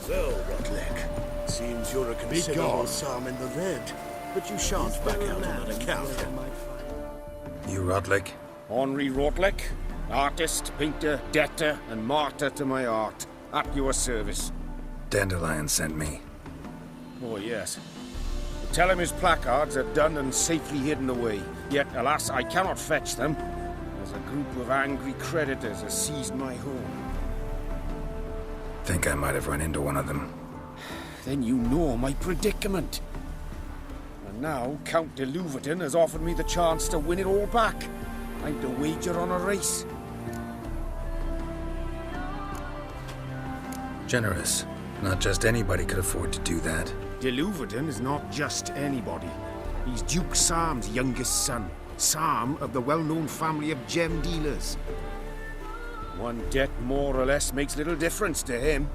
Well, Rotlick, seems you're a considerable sum in the red, but you shan't back out on that account. You Rotlick? Henri Rotlick, artist, painter, debtor, and martyr to my art. At your service. Dandelion sent me. Oh, yes. Tell him his placards are done and safely hidden away. Yet, alas, I cannot fetch them, as a group of angry creditors has seized my home. Think I might have run into one of them. Then you know my predicament. And now, Count de Louverton has offered me the chance to win it all back. I'm to wager on a race. Generous. Not just anybody could afford to do that. De Louverton is not just anybody. He's Duke Sam's youngest son. Sam of the well-known family of gem dealers. One debt more or less makes little difference to him.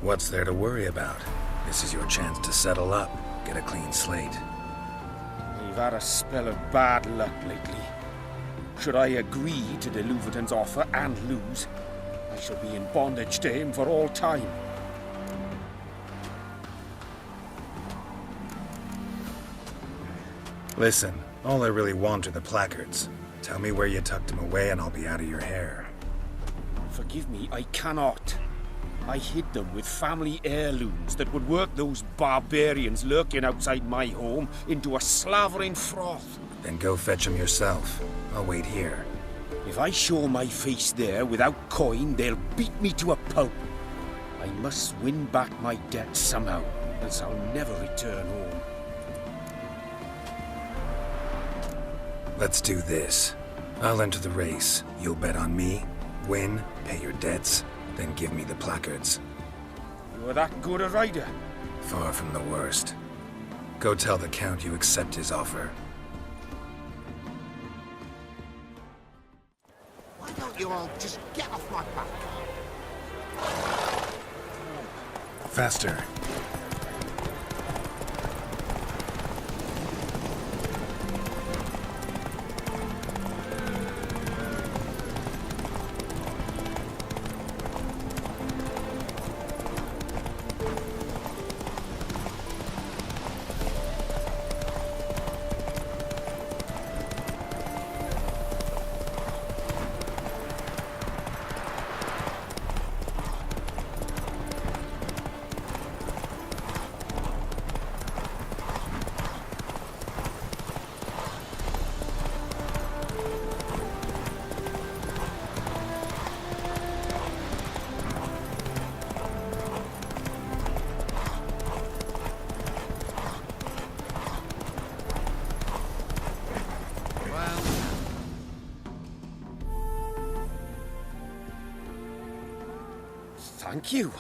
What's there to worry about? This is your chance to settle up, get a clean slate. We've had a spell of bad luck lately. Should I agree to de Louverton's offer and lose, I shall be in bondage to him for all time. Listen, all I really want are the placards. Tell me where you tucked them away and I'll be out of your hair. Forgive me, I cannot. I hid them with family heirlooms that would work those barbarians lurking outside my home into a slavering froth. Then go fetch them yourself. I'll wait here. If I show my face there without coin, they'll beat me to a pulp. I must win back my debt somehow, else I'll never return home. Let's do this. I'll enter the race. You'll bet on me, win, pay your debts, then give me the placards. You're that good a rider? Far from the worst. Go tell the Count you accept his offer. Why don't you all just get off my back? Faster. Thank you.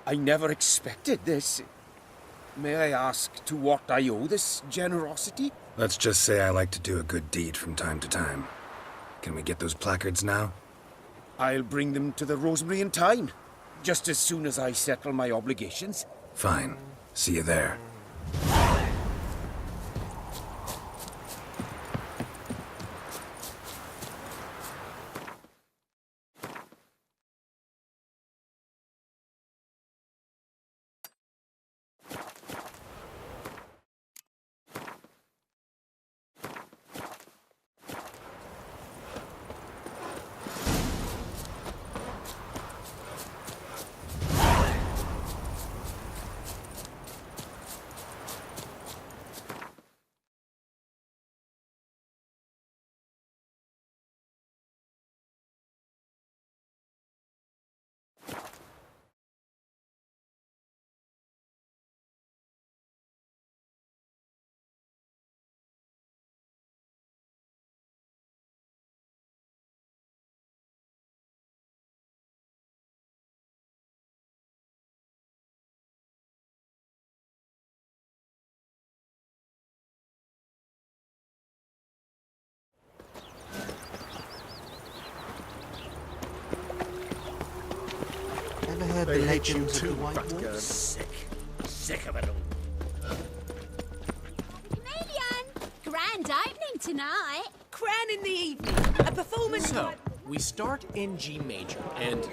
I never expected this. May I ask to what I owe this generosity? Let's just say I like to do a good deed from time to time. Can we get those placards now? I'll bring them to the Rosemary in time, just as soon as I settle my obligations. Fine. See you there. Ever heard the legends of the White Wolf? Sick of it all. Chameleon! Grand opening tonight. Crown in the evening. A performance. So, we start in G major, and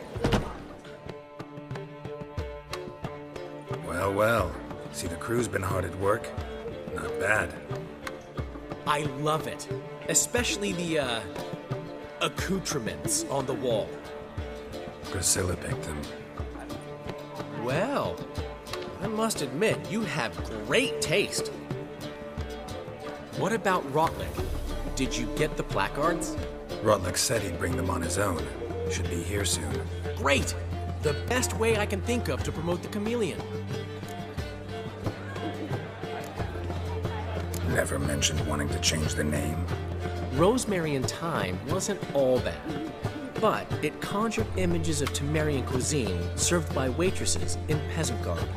Well, well. See, the crew's been hard at work. Not bad. I love it. Especially the, accoutrements on the wall. Priscilla picked them. Well, I must admit, you have great taste. What about Rotlick? Did you get the placards? Rotlick said he'd bring them on his own. Should be here soon. Great! The best way I can think of to promote the chameleon. Never mentioned wanting to change the name. Rosemary and Thyme wasn't all bad, but it conjured images of Temerian cuisine served by waitresses in peasant garb.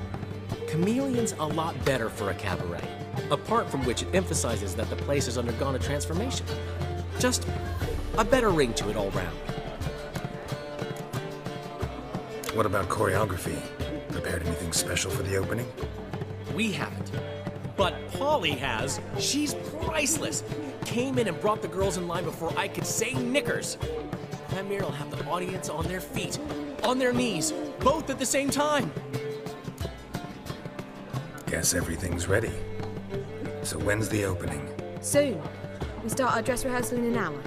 Chameleon's a lot better for a cabaret, apart from which it emphasizes that the place has undergone a transformation. Just a better ring to it all round. What about choreography? Prepared anything special for the opening? We haven't. But Polly has. She's priceless. Came in and brought the girls in line before I could say knickers. Premier will have the audience on their feet, on their knees, both at the same time. Guess everything's ready. So when's the opening? Soon. We start our dress rehearsal in an hour.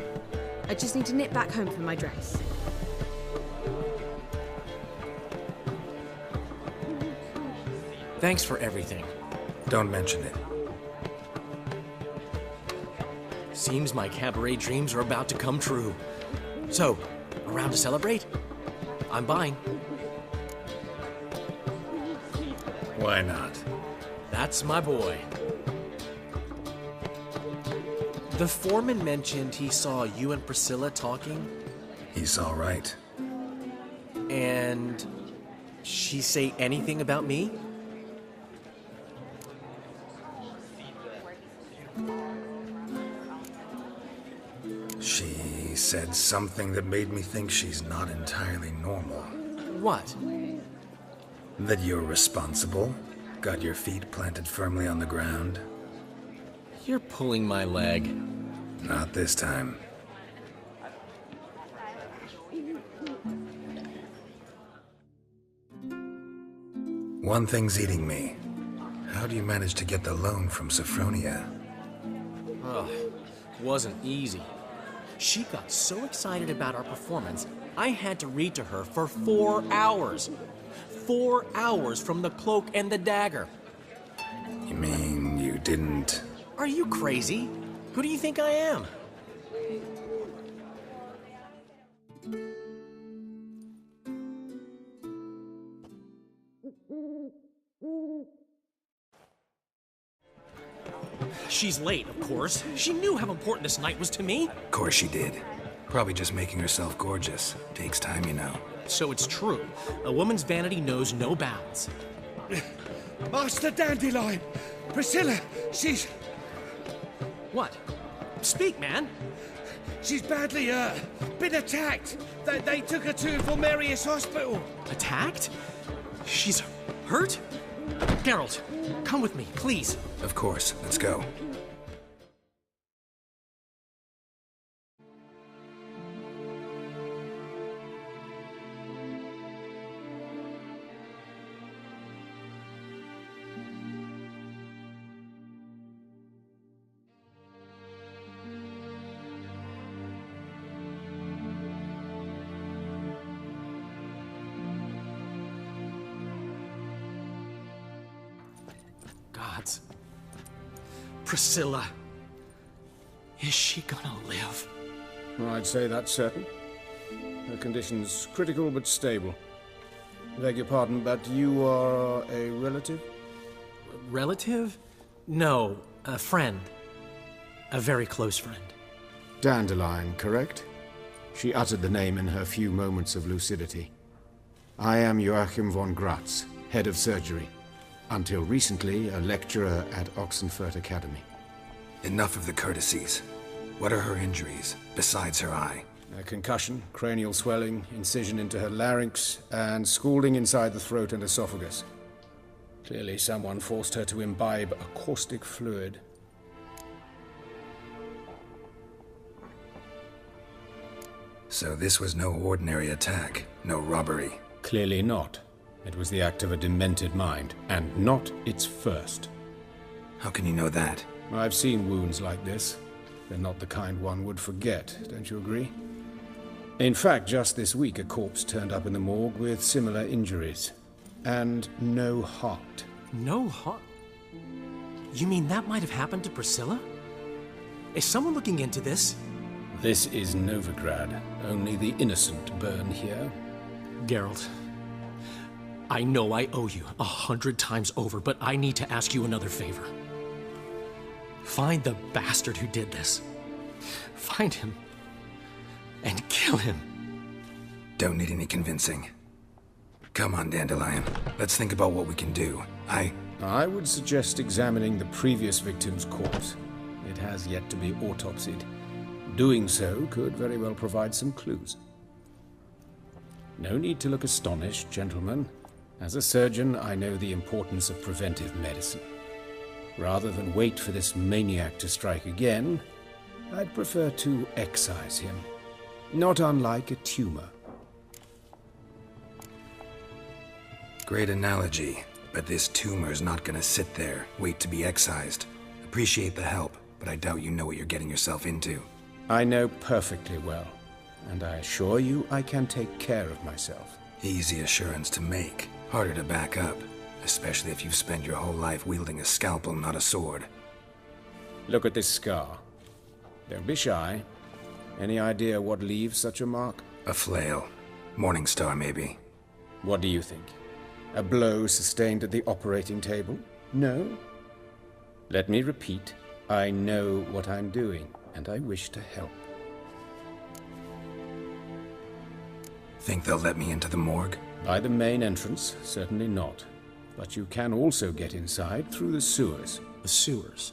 I just need to nip back home for my dress. Thanks for everything. Don't mention it. Seems my cabaret dreams are about to come true. So, around to celebrate? I'm buying. Why not? That's my boy. The foreman mentioned he saw you and Priscilla talking, He's all right. and she say anything about me? She said something that made me think she's not entirely normal. What? That you're responsible, got your feet planted firmly on the ground. You're pulling my leg. Not this time. One thing's eating me. How do you manage to get the loan from Sophronia? Ugh, wasn't easy. She got so excited about our performance, I had to read to her for 4 hours. 4 hours from the Cloak and the Dagger. You mean you didn't... Are you crazy? Who do you think I am? She's late, of course. She knew how important this night was to me. Of course she did. Probably just making herself gorgeous. Takes time, you know. So it's true. A woman's vanity knows no bounds. Master Dandelion! Priscilla, she's What? Speak, man. badly, been attacked. They took her to Vulmerius Hospital. Attacked? She's hurt? Geralt, come with me, please. Of course. Let's go. Gods. Priscilla. Is she gonna live? I'd say that's certain. Her condition's critical but stable. Beg your pardon, but you are a relative? Relative? No, a friend. A very close friend. Dandelion, correct? She uttered the name in her few moments of lucidity. I am Joachim von Gratz, head of surgery. Until recently, a lecturer at Oxenfurt Academy. Enough of the courtesies. What are her injuries, besides her eye? A concussion, cranial swelling, incision into her larynx, and scalding inside the throat and esophagus. Clearly someone forced her to imbibe a caustic fluid. So this was no ordinary attack, no robbery. Clearly not. It was the act of a demented mind, and not its first. How can you know that? I've seen wounds like this. They're not the kind one would forget, don't you agree? In fact, just this week, a corpse turned up in the morgue with similar injuries. And no heart. No heart? You mean that might have happened to Priscilla? Is someone looking into this? This is Novigrad. Only the innocent burn here. Geralt, I know I owe you 100 times over, but I need to ask you another favor. Find the bastard who did this. Find him. And kill him. Don't need any convincing. Come on, Dandelion. Let's think about what we can do. I would suggest examining the previous victim's corpse. It has yet to be autopsied. Doing so could very well provide some clues. No need to look astonished, gentlemen. As a surgeon, I know the importance of preventive medicine. Rather than wait for this maniac to strike again, I'd prefer to excise him. Not unlike a tumor. Great analogy, but this tumor's not gonna sit there, wait to be excised. Appreciate the help, but I doubt you know what you're getting yourself into. I know perfectly well, and I assure you I can take care of myself. Easy assurance to make, harder to back up, especially if you've spent your whole life wielding a scalpel, not a sword. Look at this scar. Don't be shy. Any idea what leaves such a mark? A flail. Morning Star, maybe. What do you think? A blow sustained at the operating table? No? Let me repeat. I know what I'm doing, and I wish to help. Think they'll let me into the morgue? By the main entrance, certainly not. But you can also get inside through the sewers. The sewers.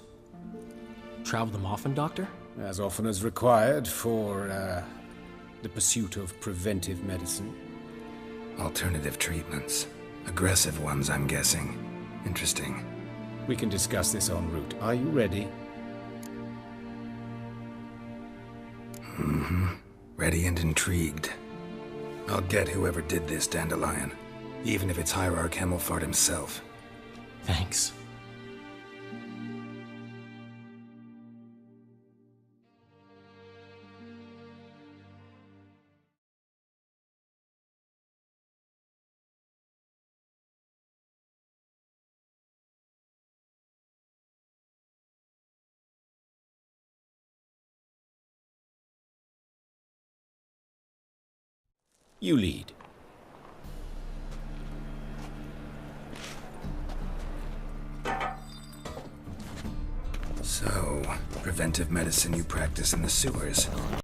Travel them often, Doctor? As often as required for, the pursuit of preventive medicine. Alternative treatments. Aggressive ones, I'm guessing. Interesting. We can discuss this en route. Are you ready? Ready and intrigued. I'll get whoever did this, Dandelion. Even if it's Hierarch Hemmelfart himself. Thanks. You lead. So, preventive medicine you practice in the sewers.